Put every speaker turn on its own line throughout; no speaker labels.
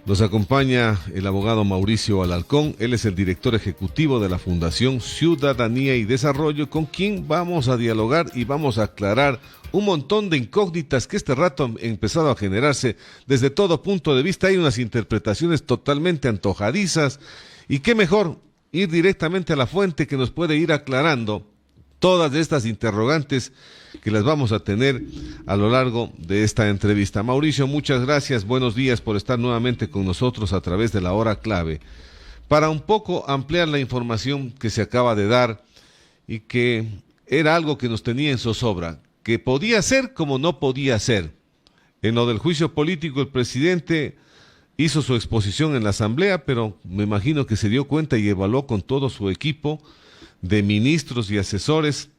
Nos acompaña el abogado Mauricio Alarcón. Él es el director ejecutivo de la Fundación Ciudadanía y Desarrollo, con quien vamos a dialogar y vamos a aclarar un montón de incógnitas que este rato han empezado a generarse desde todo punto de vista. Hay unas interpretaciones totalmente antojadizas y qué mejor ir directamente a la fuente que nos puede ir aclarando todas estas interrogantes que las vamos a tener a lo largo de esta entrevista. Mauricio, muchas gracias, buenos días por estar nuevamente con nosotros a través de la hora clave, para un poco ampliar la información que se acaba de dar y que era algo que nos tenía en zozobra, que podía ser como no podía ser. En lo del juicio político, el presidente hizo su exposición en la Asamblea, pero me imagino que se dio cuenta y evaluó con todo su equipo de ministros y asesores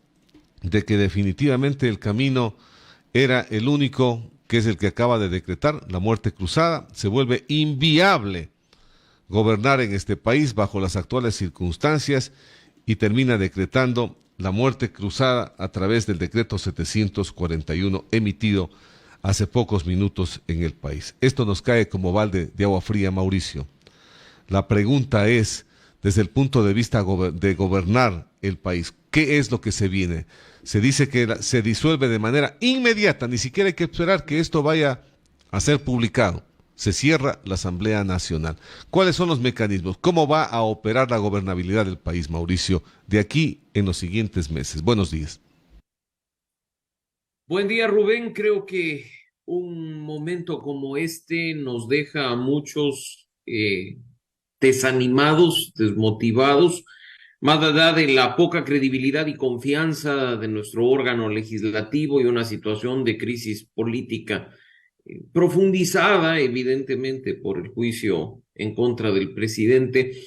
de que definitivamente el camino era el único, que es el que acaba de decretar, la muerte cruzada. Se vuelve inviable gobernar en este país bajo las actuales circunstancias y termina decretando la muerte cruzada a través del decreto 741 emitido hace pocos minutos en el país. Esto nos cae como balde de agua fría, Mauricio. La pregunta es, desde el punto de vista de gobernar el país, ¿qué es lo que se viene? Se dice que se disuelve de manera inmediata, ni siquiera hay que esperar que esto vaya a ser publicado. Se cierra la Asamblea Nacional. ¿Cuáles son los mecanismos? ¿Cómo va a operar la gobernabilidad del país, Mauricio, de aquí en los siguientes meses? Buenos días.
Buen día, Rubén. Creo que un momento como este nos deja a muchos desanimados, desmotivados, más allá de la poca credibilidad y confianza de nuestro órgano legislativo y una situación de crisis política profundizada, evidentemente, por el juicio en contra del presidente.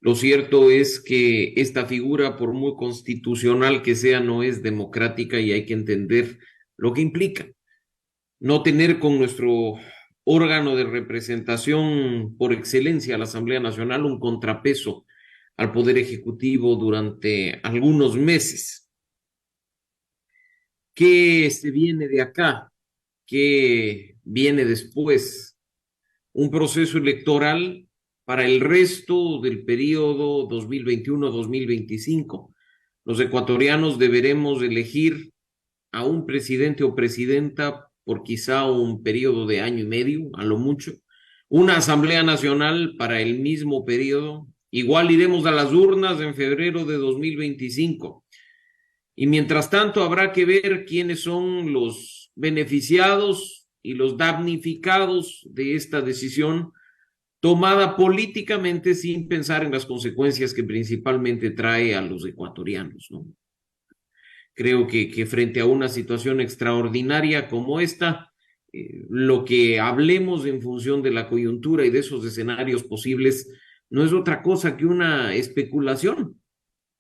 Lo cierto es que esta figura, por muy constitucional que sea, no es democrática y hay que entender lo que implica no tener con nuestro órgano de representación por excelencia, la Asamblea Nacional, un contrapeso al Poder Ejecutivo durante algunos meses. ¿Qué se viene de acá? ¿Qué viene después? Un proceso electoral para el resto del periodo 2021-2025. Los ecuatorianos deberemos elegir a un presidente o presidenta por quizá un periodo de año y medio, a lo mucho, una Asamblea Nacional para el mismo periodo, igual iremos a las urnas en febrero de 2025. Y mientras tanto habrá que ver quiénes son los beneficiados y los damnificados de esta decisión tomada políticamente sin pensar en las consecuencias que principalmente trae a los ecuatorianos, ¿no? Creo que frente a una situación extraordinaria como esta, lo que hablemos en función de la coyuntura y de esos escenarios posibles no es otra cosa que una especulación,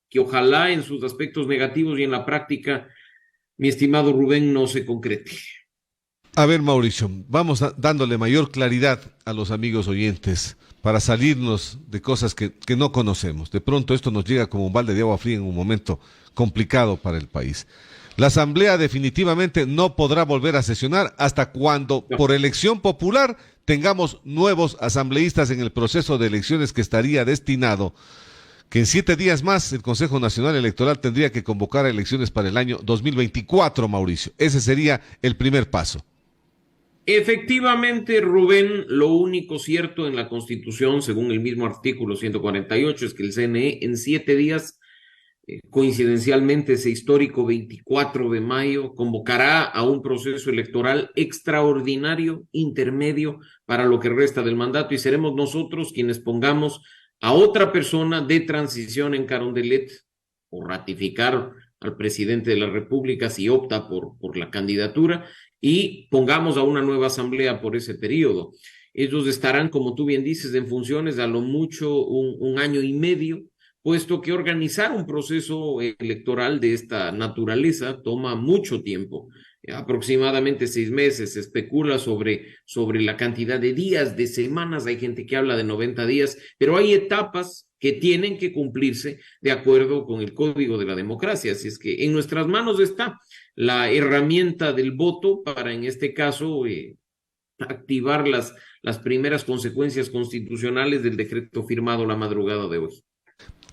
que ojalá en sus aspectos negativos y en la práctica, mi estimado Rubén, no se concrete.
A ver, Mauricio, vamos dándole mayor claridad a los amigos oyentes para salirnos de cosas que no conocemos. De pronto esto nos llega como un balde de agua fría en un momento complicado para el país. La Asamblea definitivamente no podrá volver a sesionar hasta cuando, por elección popular, tengamos nuevos asambleístas en el proceso de elecciones que estaría destinado, que en 7 días más el Consejo Nacional Electoral tendría que convocar a elecciones para el año 2024, Mauricio. Ese sería el primer paso.
Efectivamente, Rubén, lo único cierto en la Constitución, según el mismo artículo 148, es que el CNE en 7 días, coincidencialmente ese histórico 24 de mayo, convocará a un proceso electoral extraordinario, intermedio, para lo que resta del mandato y seremos nosotros quienes pongamos a otra persona de transición en Carondelet o ratificar al presidente de la República si opta por la candidatura y pongamos a una nueva asamblea por ese periodo. Ellos estarán, como tú bien dices, en funciones a lo mucho un año y medio, puesto que organizar un proceso electoral de esta naturaleza toma mucho tiempo, aproximadamente 6 meses. Se especula sobre la cantidad de días, de semanas, hay gente que habla de 90 días, pero hay etapas que tienen que cumplirse de acuerdo con el código de la democracia. Así es que en nuestras manos está la herramienta del voto para, en este caso, activar las primeras consecuencias constitucionales del decreto firmado la madrugada de hoy.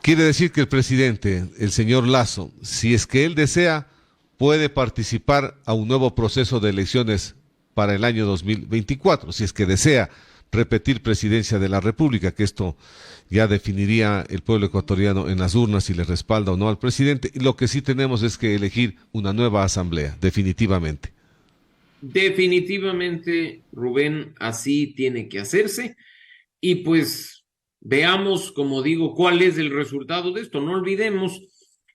Quiere decir que el presidente, el señor Lasso, si es que él desea, puede participar a un nuevo proceso de elecciones para el año 2024, si es que desea repetir presidencia de la República, que esto ya definiría el pueblo ecuatoriano en las urnas si le respalda o no al presidente. Y lo que sí tenemos es que elegir una nueva asamblea, definitivamente.
Definitivamente, Rubén, así tiene que hacerse. Y pues veamos, como digo, cuál es el resultado de esto. No olvidemos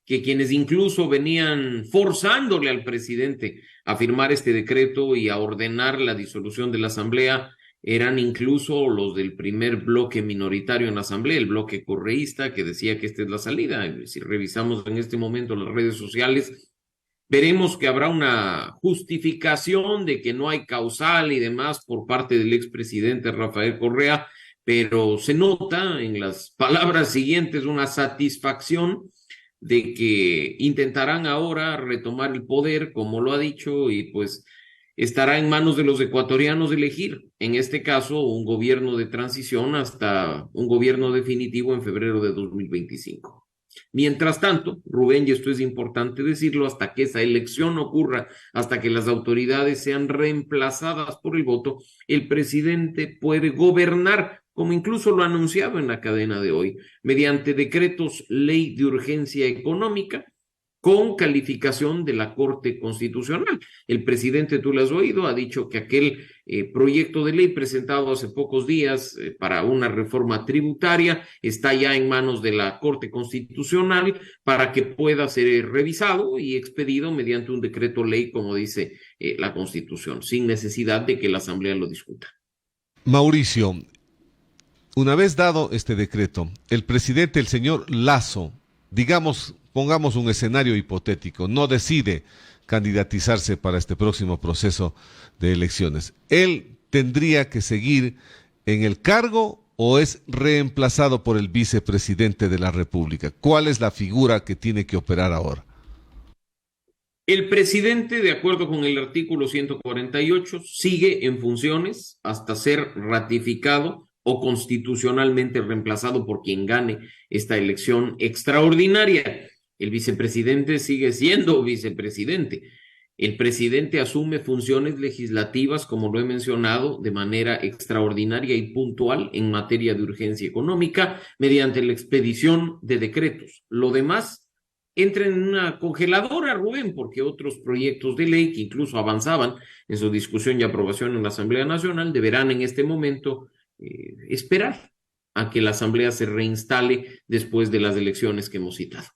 que quienes incluso venían forzándole al presidente a firmar este decreto y a ordenar la disolución de la asamblea eran incluso los del primer bloque minoritario en la asamblea, el bloque correísta, que decía que esta es la salida. Si revisamos en este momento las redes sociales, veremos que habrá una justificación de que no hay causal y demás por parte del expresidente Rafael Correa, pero se nota en las palabras siguientes una satisfacción de que intentarán ahora retomar el poder, como lo ha dicho, y pues estará en manos de los ecuatorianos elegir, en este caso, un gobierno de transición hasta un gobierno definitivo en febrero de 2025. Mientras tanto, Rubén, y esto es importante decirlo, hasta que esa elección ocurra, hasta que las autoridades sean reemplazadas por el voto, el presidente puede gobernar, como incluso lo ha anunciado en la cadena de hoy, mediante decretos ley de urgencia económica, con calificación de la Corte Constitucional. El presidente, tú lo has oído, ha dicho que aquel proyecto de ley presentado hace pocos días para una reforma tributaria está ya en manos de la Corte Constitucional para que pueda ser revisado y expedido mediante un decreto ley, como dice la Constitución, sin necesidad de que la Asamblea lo discuta.
Mauricio, una vez dado este decreto, el presidente, el señor Lasso, digamos, pongamos un escenario hipotético, no decide candidatizarse para este próximo proceso de elecciones. ¿Él tendría que seguir en el cargo o es reemplazado por el vicepresidente de la República? ¿Cuál es la figura que tiene que operar ahora?
El presidente, de acuerdo con el artículo 148, sigue en funciones hasta ser ratificado o constitucionalmente reemplazado por quien gane esta elección extraordinaria. El vicepresidente sigue siendo vicepresidente. El presidente asume funciones legislativas, como lo he mencionado, de manera extraordinaria y puntual en materia de urgencia económica mediante la expedición de decretos. Lo demás entra en una congeladora, Rubén, porque otros proyectos de ley que incluso avanzaban en su discusión y aprobación en la Asamblea Nacional deberán en este momento esperar a que la Asamblea se reinstale después de las elecciones que hemos citado.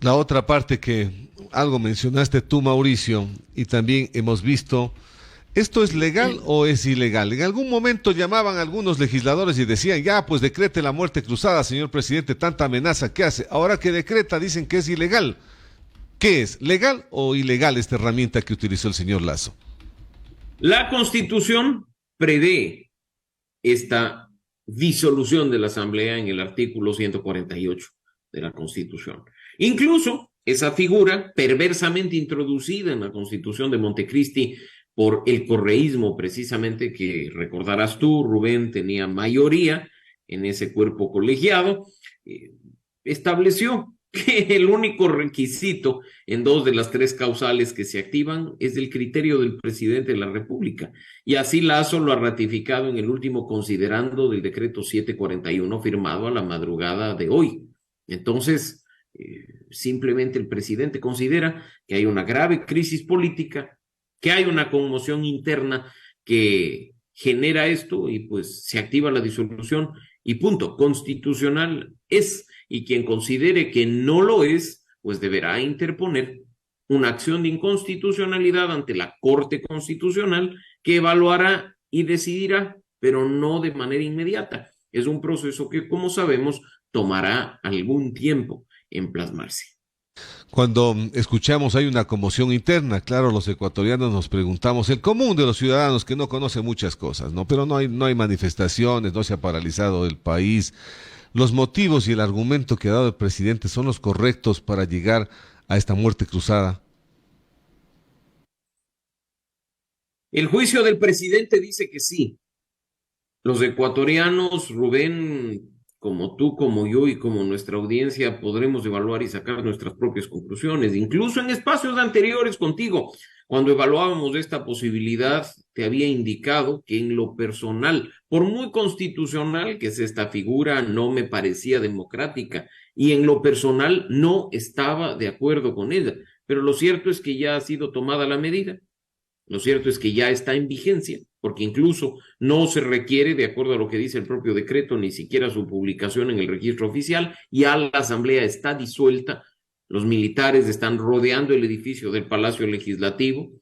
La otra parte que algo mencionaste tú, Mauricio, y también hemos visto, ¿esto es legal o es ilegal? En algún momento llamaban a algunos legisladores y decían, ya, pues decrete la muerte cruzada, señor presidente, tanta amenaza que hace. Ahora que decreta, dicen que es ilegal. ¿Qué es, legal o ilegal esta herramienta que utilizó el señor Lasso?
La Constitución prevé esta disolución de la Asamblea en el artículo 148 de la Constitución. Incluso esa figura perversamente introducida en la Constitución de Montecristi por el correísmo, precisamente, que recordarás tú, Rubén, tenía mayoría en ese cuerpo colegiado, estableció que el único requisito en dos de las tres causales que se activan es el criterio del presidente de la República. Y así Lasso lo ha ratificado en el último considerando del decreto 741 firmado a la madrugada de hoy. Entonces, simplemente el presidente considera que hay una grave crisis política, que hay una conmoción interna que genera esto y pues se activa la disolución y punto. Constitucional es, y quien considere que no lo es, pues deberá interponer una acción de inconstitucionalidad ante la Corte Constitucional que evaluará y decidirá, pero no de manera inmediata. Es un proceso que, como sabemos, tomará algún tiempo en plasmarse.
Cuando escuchamos hay una conmoción interna, claro, los ecuatorianos nos preguntamos, el común de los ciudadanos que no conoce muchas cosas, ¿no? Pero no hay manifestaciones, no se ha paralizado el país. ¿Los motivos y el argumento que ha dado el presidente son los correctos para llegar a esta muerte cruzada?
El juicio del presidente dice que sí. Los ecuatorianos, Rubén, como tú, como yo y como nuestra audiencia, podremos evaluar y sacar nuestras propias conclusiones. Incluso en espacios anteriores contigo, cuando evaluábamos esta posibilidad, te había indicado que en lo personal, por muy constitucional que es esta figura, no me parecía democrática y en lo personal no estaba de acuerdo con ella. Pero lo cierto es que ya ha sido tomada la medida. Lo cierto es que ya está en vigencia, porque incluso no se requiere, de acuerdo a lo que dice el propio decreto, ni siquiera su publicación en el registro oficial. Ya la asamblea está disuelta, los militares están rodeando el edificio del Palacio Legislativo,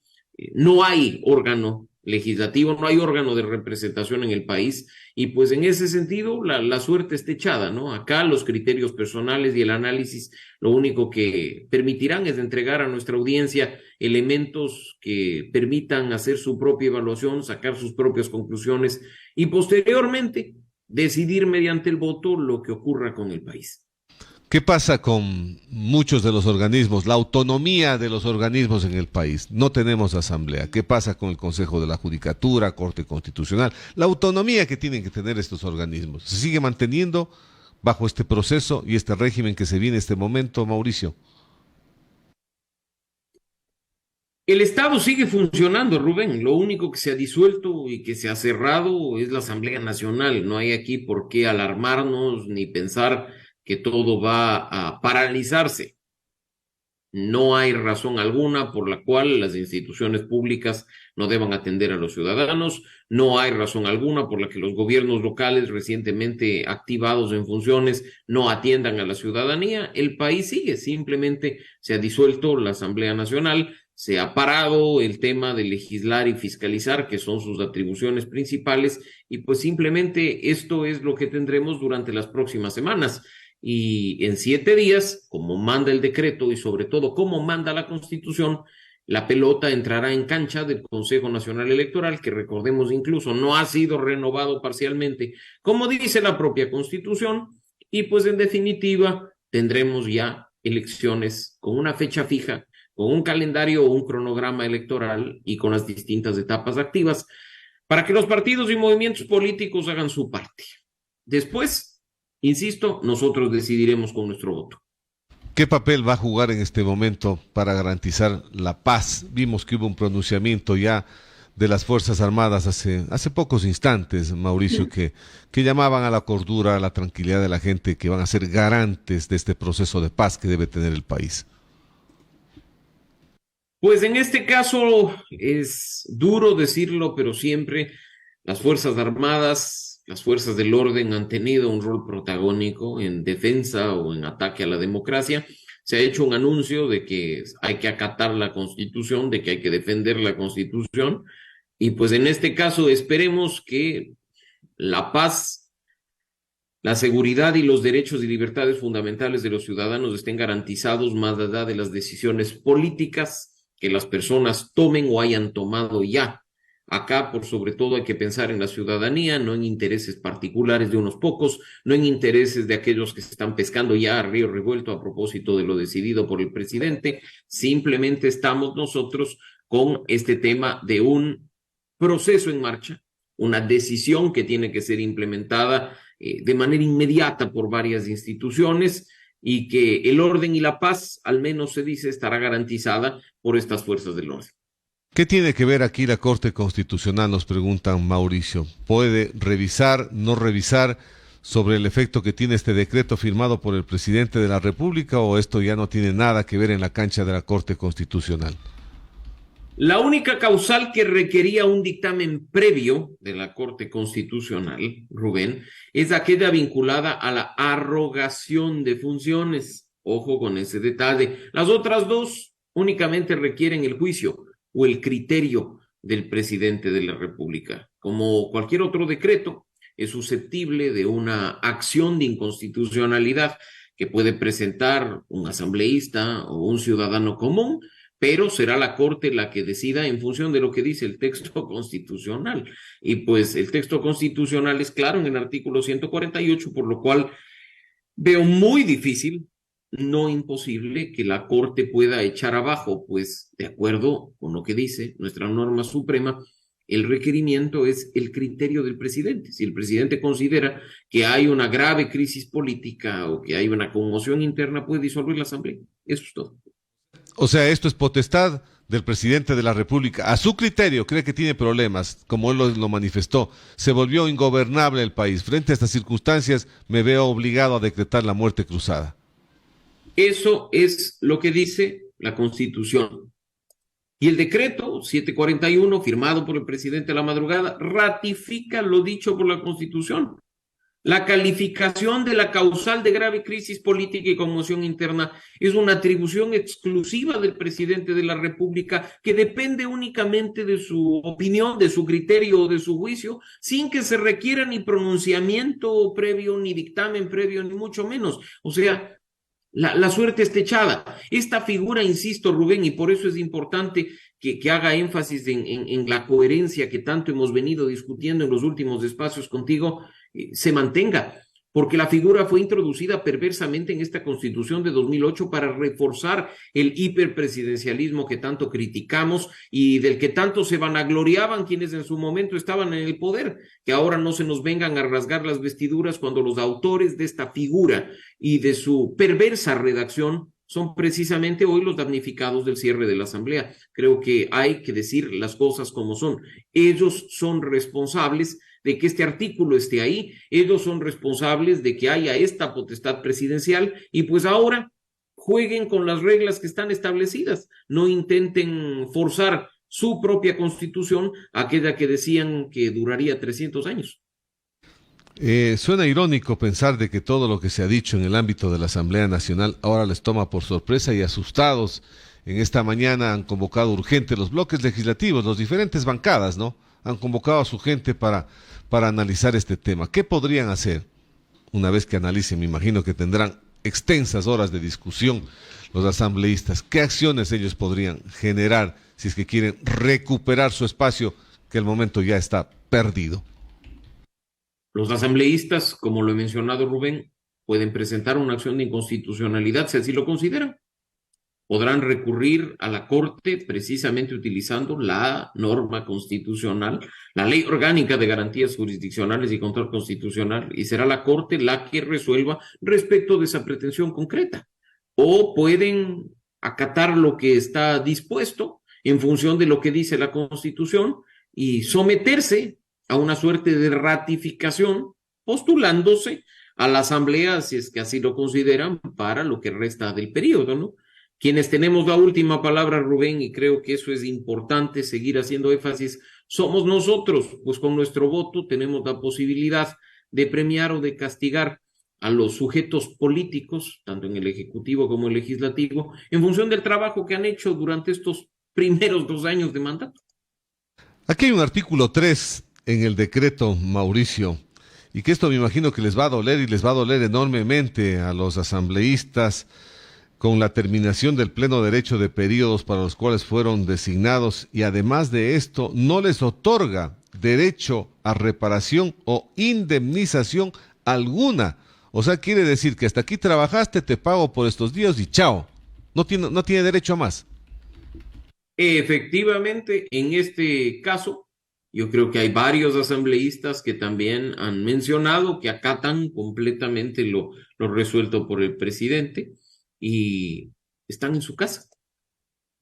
no hay órgano legislativo, no hay órgano de representación en el país, y pues en ese sentido la suerte está echada, ¿no? Acá los criterios personales y el análisis lo único que permitirán es entregar a nuestra audiencia elementos que permitan hacer su propia evaluación, sacar sus propias conclusiones y posteriormente decidir mediante el voto lo que ocurra con el país.
¿Qué pasa con muchos de los organismos, la autonomía de los organismos en el país? No tenemos asamblea. ¿Qué pasa con el Consejo de la Judicatura, Corte Constitucional? La autonomía que tienen que tener estos organismos. ¿Se sigue manteniendo bajo este proceso y este régimen que se viene en este momento, Mauricio?
El Estado sigue funcionando, Rubén. Lo único que se ha disuelto y que se ha cerrado es la Asamblea Nacional. No hay aquí por qué alarmarnos ni pensar que todo va a paralizarse. No hay razón alguna por la cual las instituciones públicas no deban atender a los ciudadanos. No hay razón alguna por la que los gobiernos locales recientemente activados en funciones no atiendan a la ciudadanía. El país sigue, simplemente se ha disuelto la Asamblea Nacional, se ha parado el tema de legislar y fiscalizar, que son sus atribuciones principales, y pues simplemente esto es lo que tendremos durante las próximas semanas. Y en 7 días, como manda el decreto y sobre todo como manda la Constitución, la pelota entrará en cancha del Consejo Nacional Electoral, que recordemos incluso no ha sido renovado parcialmente, como dice la propia Constitución, y pues en definitiva tendremos ya elecciones con una fecha fija, con un calendario o un cronograma electoral y con las distintas etapas activas para que los partidos y movimientos políticos hagan su parte. Después, insisto, nosotros decidiremos con nuestro voto.
¿Qué papel va a jugar en este momento para garantizar la paz? Vimos que hubo un pronunciamiento ya de las Fuerzas Armadas hace pocos instantes, Mauricio, que llamaban a la cordura, a la tranquilidad de la gente, que van a ser garantes de este proceso de paz que debe tener el país.
Pues en este caso es duro decirlo, pero siempre las Fuerzas Armadas, las fuerzas del orden han tenido un rol protagónico en defensa o en ataque a la democracia. Se ha hecho un anuncio de que hay que acatar la Constitución, de que hay que defender la Constitución, y pues en este caso esperemos que la paz, la seguridad y los derechos y libertades fundamentales de los ciudadanos estén garantizados más allá de las decisiones políticas que las personas tomen o hayan tomado ya. Acá, por sobre todo, hay que pensar en la ciudadanía, no en intereses particulares de unos pocos, no en intereses de aquellos que se están pescando ya a río revuelto a propósito de lo decidido por el presidente. Simplemente estamos nosotros con este tema de un proceso en marcha, una decisión que tiene que ser implementada de manera inmediata por varias instituciones y que el orden y la paz, al menos se dice, estará garantizada por estas fuerzas del orden.
¿Qué tiene que ver aquí la Corte Constitucional? Nos preguntan, Mauricio. ¿Puede revisar, no revisar sobre el efecto que tiene este decreto firmado por el presidente de la República, o esto ya no tiene nada que ver en la cancha de la Corte Constitucional?
La única causal que requería un dictamen previo de la Corte Constitucional, Rubén, es aquella vinculada a la arrogación de funciones. Ojo con ese detalle. Las otras dos únicamente requieren el juicio o el criterio del presidente de la República. Como cualquier otro decreto, es susceptible de una acción de inconstitucionalidad que puede presentar un asambleísta o un ciudadano común, pero será la Corte la que decida en función de lo que dice el texto constitucional. Y pues el texto constitucional es claro en el artículo 148, por lo cual veo muy difícil, no imposible, que la Corte pueda echar abajo, pues de acuerdo con lo que dice nuestra norma suprema, El requerimiento es el criterio del presidente. Si el presidente considera que hay una grave crisis política o que hay una conmoción interna, puede disolver la Asamblea. Eso es todo.
O sea, esto es potestad del presidente de la República. A su criterio, cree que tiene problemas, como él lo manifestó. Se volvió ingobernable el país. Frente a estas circunstancias, me veo obligado a decretar la muerte cruzada.
Eso es lo que dice la Constitución. Y el decreto 741, firmado por el presidente a la madrugada, ratifica lo dicho por la Constitución. La calificación de la causal de grave crisis política y conmoción interna es una atribución exclusiva del presidente de la República que depende únicamente de su opinión, de su criterio o de su juicio, sin que se requiera ni pronunciamiento previo, ni dictamen previo, ni mucho menos. O sea, la suerte está echada. Esta figura, insisto, Rubén, y por eso es importante que haga énfasis en la coherencia que tanto hemos venido discutiendo en los últimos espacios contigo, se mantenga, porque la figura fue introducida perversamente en esta Constitución de 2008 para reforzar el hiperpresidencialismo que tanto criticamos y del que tanto se vanagloriaban quienes en su momento estaban en el poder, que ahora no se nos vengan a rasgar las vestiduras cuando los autores de esta figura y de su perversa redacción son precisamente hoy los damnificados del cierre de la Asamblea. Creo que hay que decir las cosas como son. Ellos son responsables de que este artículo esté ahí, ellos son responsables de que haya esta potestad presidencial y pues ahora jueguen con las reglas que están establecidas, no intenten forzar su propia constitución, aquella que decían que duraría 300 años.
Suena irónico pensar de que todo lo que se ha dicho en el ámbito de la Asamblea Nacional ahora les toma por sorpresa y asustados. En esta mañana han convocado urgente los bloques legislativos, las diferentes bancadas, ¿no? Han convocado a su gente para analizar este tema. ¿Qué podrían hacer? Una vez que analicen, me imagino que tendrán extensas horas de discusión los asambleístas. ¿Qué acciones ellos podrían generar si es que quieren recuperar su espacio, que el momento ya está perdido?
Los asambleístas, como lo he mencionado Rubén, pueden presentar una acción de inconstitucionalidad si así lo consideran. Podrán recurrir a la Corte precisamente utilizando la norma constitucional, la Ley Orgánica de Garantías Jurisdiccionales y Control Constitucional, y será la Corte la que resuelva respecto de esa pretensión concreta. O pueden acatar lo que está dispuesto en función de lo que dice la Constitución y someterse a una suerte de ratificación, postulándose a la Asamblea, si es que así lo consideran, para lo que resta del periodo, ¿no? Quienes tenemos la última palabra, Rubén, y creo que eso es importante seguir haciendo énfasis, somos nosotros, pues con nuestro voto tenemos la posibilidad de premiar o de castigar a los sujetos políticos, tanto en el Ejecutivo como el Legislativo, en función del trabajo que han hecho durante estos primeros 2 años de mandato.
Aquí hay un artículo 3 en el decreto, Mauricio, y que esto me imagino que les va a doler y les va a doler enormemente a los asambleístas con la terminación del pleno derecho de periodos para los cuales fueron designados, y además de esto no les otorga derecho a reparación o indemnización alguna. O sea, quiere decir que hasta aquí trabajaste, te pago por estos días y chao. No tiene derecho a más.
Efectivamente, en este caso, yo creo que hay varios asambleístas que también han mencionado que acatan completamente lo resuelto por el presidente y están en su casa.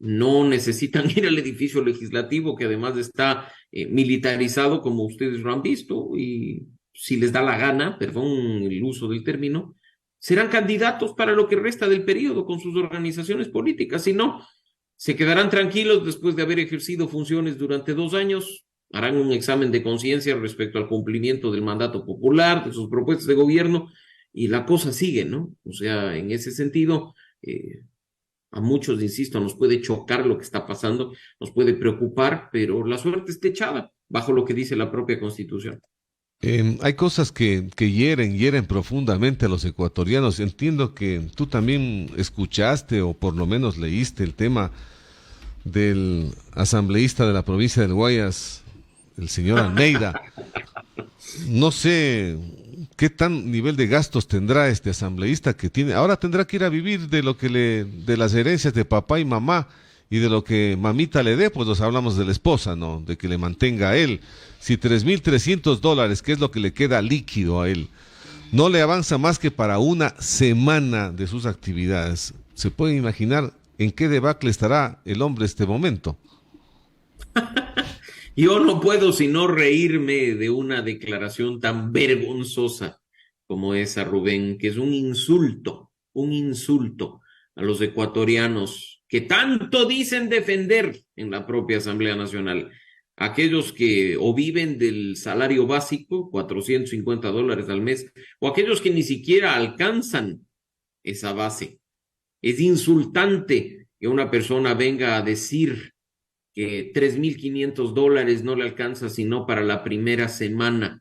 No necesitan ir al edificio legislativo, que además está militarizado, como ustedes lo han visto, y si les da la gana, perdón el uso del término, serán candidatos para lo que resta del periodo con sus organizaciones políticas. Si no, se quedarán tranquilos después de haber ejercido funciones durante 2 años, harán un examen de conciencia respecto al cumplimiento del mandato popular, de sus propuestas de gobierno, y la cosa sigue, ¿no? O sea, en ese sentido, a muchos, insisto, nos puede chocar lo que está pasando, nos puede preocupar, pero la suerte está echada bajo lo que dice la propia Constitución.
Hay cosas que hieren profundamente a los ecuatorianos. Entiendo que tú también escuchaste o por lo menos leíste el tema del asambleísta de la provincia del Guayas, el señor Almeida. No sé qué tan nivel de gastos tendrá este asambleísta que tiene. Ahora tendrá que ir a vivir de las herencias de papá y mamá, y de lo que mamita le dé, pues nos hablamos de la esposa, ¿no? De que le mantenga a él. Si $3,300, que es lo que le queda líquido a él, no le avanza más que para una semana de sus actividades, ¿se puede imaginar en qué debacle estará el hombre este momento?
Yo no puedo sino reírme de una declaración tan vergonzosa como esa, Rubén, que es un insulto a los ecuatorianos que tanto dicen defender en la propia Asamblea Nacional. Aquellos que o viven del salario básico, $450 al mes, o aquellos que ni siquiera alcanzan esa base. Es insultante que una persona venga a decir que $3,500 no le alcanza sino para la primera semana.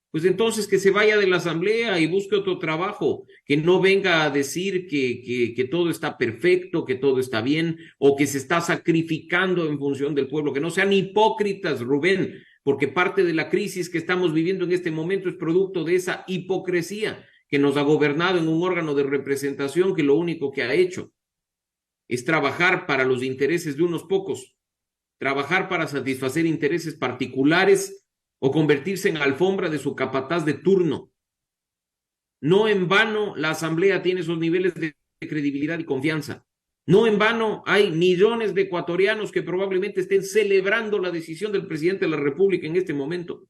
Pues entonces que se vaya de la asamblea y busque otro trabajo, que no venga a decir que todo está perfecto, que todo está bien, o que se está sacrificando en función del pueblo, que no sean hipócritas, Rubén, porque parte de la crisis que estamos viviendo en este momento es producto de esa hipocresía que nos ha gobernado en un órgano de representación que lo único que ha hecho es trabajar para los intereses de unos pocos, trabajar para satisfacer intereses particulares o convertirse en alfombra de su capataz de turno. No en vano la Asamblea tiene esos niveles de credibilidad y confianza. No en vano hay millones de ecuatorianos que probablemente estén celebrando la decisión del presidente de la República en este momento.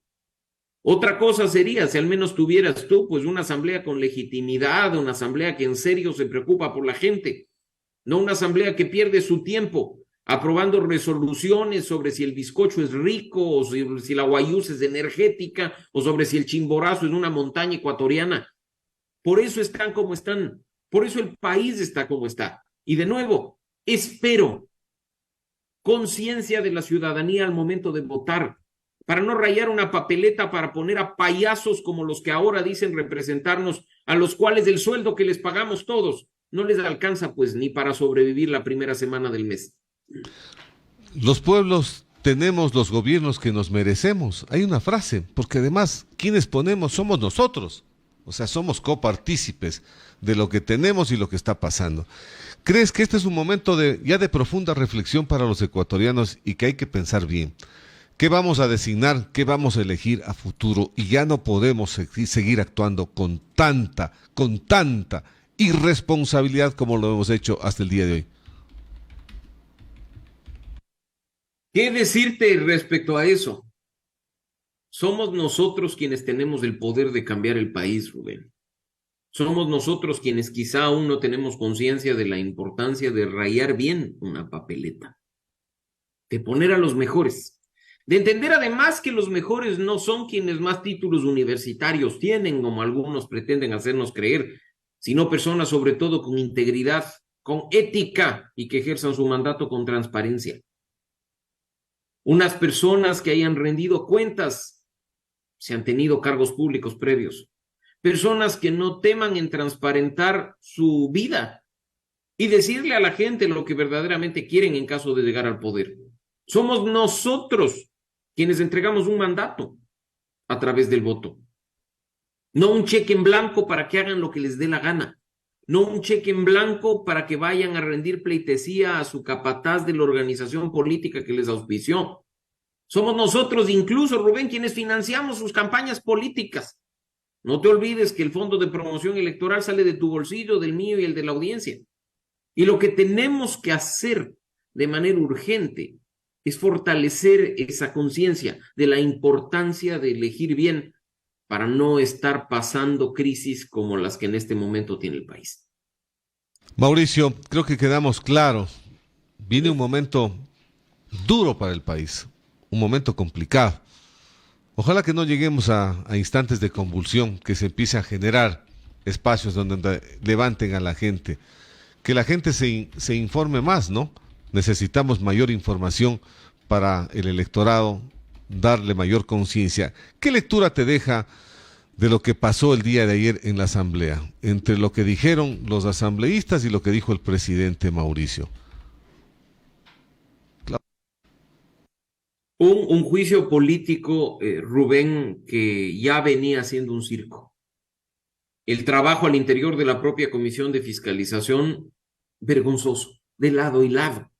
Otra cosa sería si al menos tuvieras tú pues una asamblea con legitimidad, una asamblea que en serio se preocupa por la gente, no una asamblea que pierde su tiempo aprobando resoluciones sobre si el bizcocho es rico o si la guayús es energética o sobre si el Chimborazo es una montaña ecuatoriana. Por eso están como están, por eso el país está como está. Y de nuevo, espero conciencia de la ciudadanía al momento de votar, para no rayar una papeleta para poner a payasos como los que ahora dicen representarnos, a los cuales el sueldo que les pagamos todos no les alcanza pues ni para sobrevivir la primera semana del mes.
Los pueblos tenemos los gobiernos que nos merecemos. Hay una frase, porque además, quienes ponemos somos nosotros. O sea, somos copartícipes de lo que tenemos y lo que está pasando. ¿Crees que este es un momento ya de profunda reflexión para los ecuatorianos y que hay que pensar bien? ¿Qué vamos a designar? ¿Qué vamos a elegir a futuro? Y ya no podemos seguir actuando con tanta irresponsabilidad como lo hemos hecho hasta el día de hoy.
¿Qué decirte respecto a eso? Somos nosotros quienes tenemos el poder de cambiar el país, Rubén. Somos nosotros quienes quizá aún no tenemos conciencia de la importancia de rayar bien una papeleta, de poner a los mejores, de entender además que los mejores no son quienes más títulos universitarios tienen, como algunos pretenden hacernos creer, sino personas sobre todo con integridad, con ética y que ejerzan su mandato con transparencia. Unas personas que hayan rendido cuentas, si han tenido cargos públicos previos. Personas que no teman en transparentar su vida y decirle a la gente lo que verdaderamente quieren en caso de llegar al poder. Somos nosotros quienes entregamos un mandato a través del voto. No un cheque en blanco para que hagan lo que les dé la gana. No un cheque en blanco para que vayan a rendir pleitesía a su capataz de la organización política que les auspició. Somos nosotros incluso, Rubén, quienes financiamos sus campañas políticas. No te olvides que el fondo de promoción electoral sale de tu bolsillo, del mío y el de la audiencia. Y lo que tenemos que hacer de manera urgente es fortalecer esa conciencia de la importancia de elegir bien para no estar pasando crisis como las que en este momento tiene el país.
Mauricio, creo que quedamos claros. Viene un momento duro para el país, un momento complicado. Ojalá que no lleguemos a instantes de convulsión, que se empiece a generar espacios donde levanten a la gente, que la gente se informe más, ¿no? Necesitamos mayor información para el electorado, darle mayor conciencia. ¿Qué lectura te deja de lo que pasó el día de ayer en la asamblea, entre lo que dijeron los asambleístas y lo que dijo el presidente Mauricio?
Un juicio político, Rubén, que ya venía siendo un circo. El trabajo al interior de la propia Comisión de Fiscalización, vergonzoso, de lado y lado,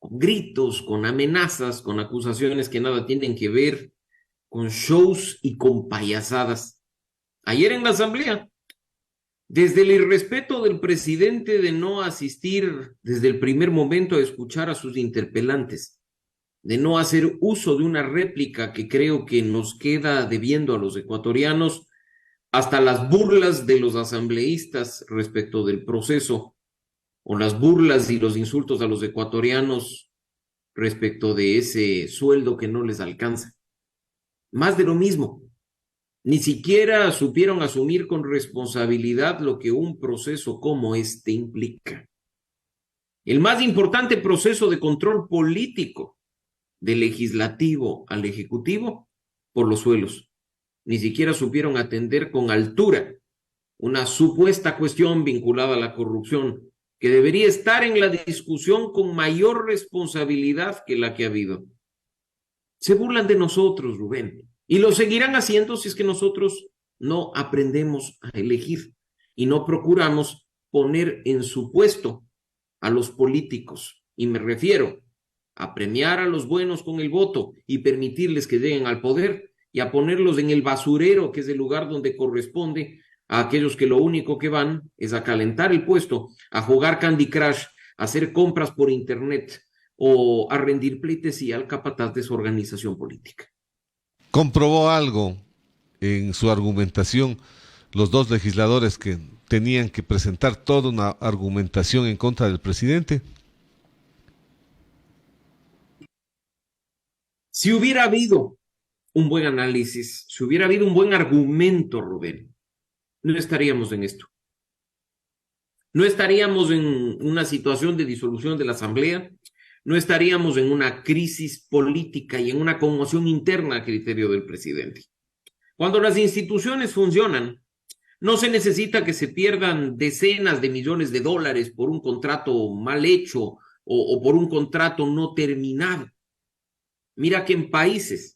con gritos, con amenazas, con acusaciones que nada tienen que ver, con shows y con payasadas. Ayer en la asamblea, desde el irrespeto del presidente de no asistir desde el primer momento a escuchar a sus interpelantes, de no hacer uso de una réplica que creo que nos queda debiendo a los ecuatorianos, hasta las burlas de los asambleístas respecto del proceso, o las burlas y los insultos a los ecuatorianos respecto de ese sueldo que no les alcanza. Más de lo mismo. Ni siquiera supieron asumir con responsabilidad lo que un proceso como este implica. El más importante proceso de control político del legislativo al ejecutivo por los suelos. Ni siquiera supieron atender con altura una supuesta cuestión vinculada a la corrupción que debería estar en la discusión con mayor responsabilidad que la que ha habido. Se burlan de nosotros, Rubén, y lo seguirán haciendo si es que nosotros no aprendemos a elegir y no procuramos poner en su puesto a los políticos. Y me refiero a premiar a los buenos con el voto y permitirles que lleguen al poder, y a ponerlos en el basurero, que es el lugar donde corresponde a aquellos que lo único que van es a calentar el puesto, a jugar Candy Crush, a hacer compras por internet o a rendir pleitesía al capataz de su organización política.
¿Comprobó algo en su argumentación los dos legisladores que tenían que presentar toda una argumentación en contra del presidente?
Si hubiera habido un buen análisis, si hubiera habido un buen argumento, Rubén, no estaríamos en esto. No estaríamos en una situación de disolución de la Asamblea, no estaríamos en una crisis política y en una conmoción interna a criterio del presidente. Cuando las instituciones funcionan, no se necesita que se pierdan decenas de millones de dólares por un contrato mal hecho o por un contrato no terminado. Mira que en países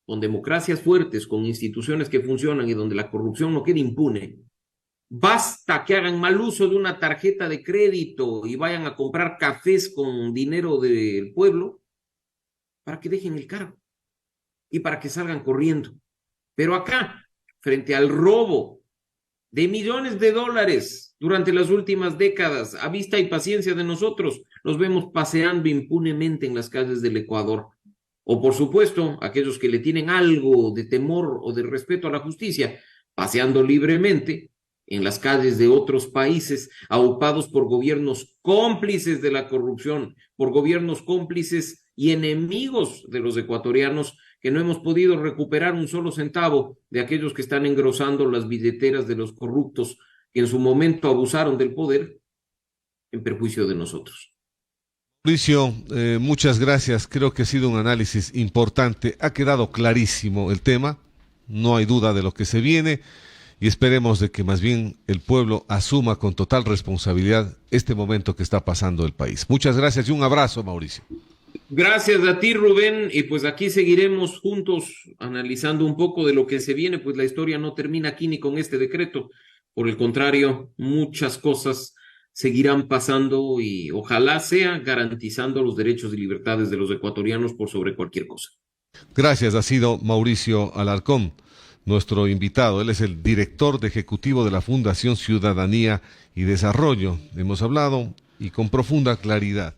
con democracias fuertes, con instituciones que funcionan y donde la corrupción no queda impune, basta que hagan mal uso de una tarjeta de crédito y vayan a comprar cafés con dinero del pueblo para que dejen el cargo y para que salgan corriendo. Pero acá, frente al robo de millones de dólares durante las últimas décadas, a vista y paciencia de nosotros, nos vemos paseando impunemente en las calles del Ecuador. O, por supuesto, aquellos que le tienen algo de temor o de respeto a la justicia, paseando libremente en las calles de otros países, aupados por gobiernos cómplices de la corrupción, por gobiernos cómplices y enemigos de los ecuatorianos, que no hemos podido recuperar un solo centavo de aquellos que están engrosando las billeteras de los corruptos que en su momento abusaron del poder en perjuicio de nosotros.
Mauricio, muchas gracias. Creo que ha sido un análisis importante. Ha quedado clarísimo el tema. No hay duda de lo que se viene y esperemos de que más bien el pueblo asuma con total responsabilidad este momento que está pasando el país. Muchas gracias y un abrazo, Mauricio.
Gracias a ti, Rubén, y pues aquí seguiremos juntos analizando un poco de lo que se viene, pues la historia no termina aquí ni con este decreto. Por el contrario, muchas cosas seguirán pasando y ojalá sea garantizando los derechos y libertades de los ecuatorianos por sobre cualquier cosa.
Gracias, ha sido Mauricio Alarcón, nuestro invitado. Él es el director de ejecutivo de la Fundación Ciudadanía y Desarrollo. Hemos hablado y con profunda claridad.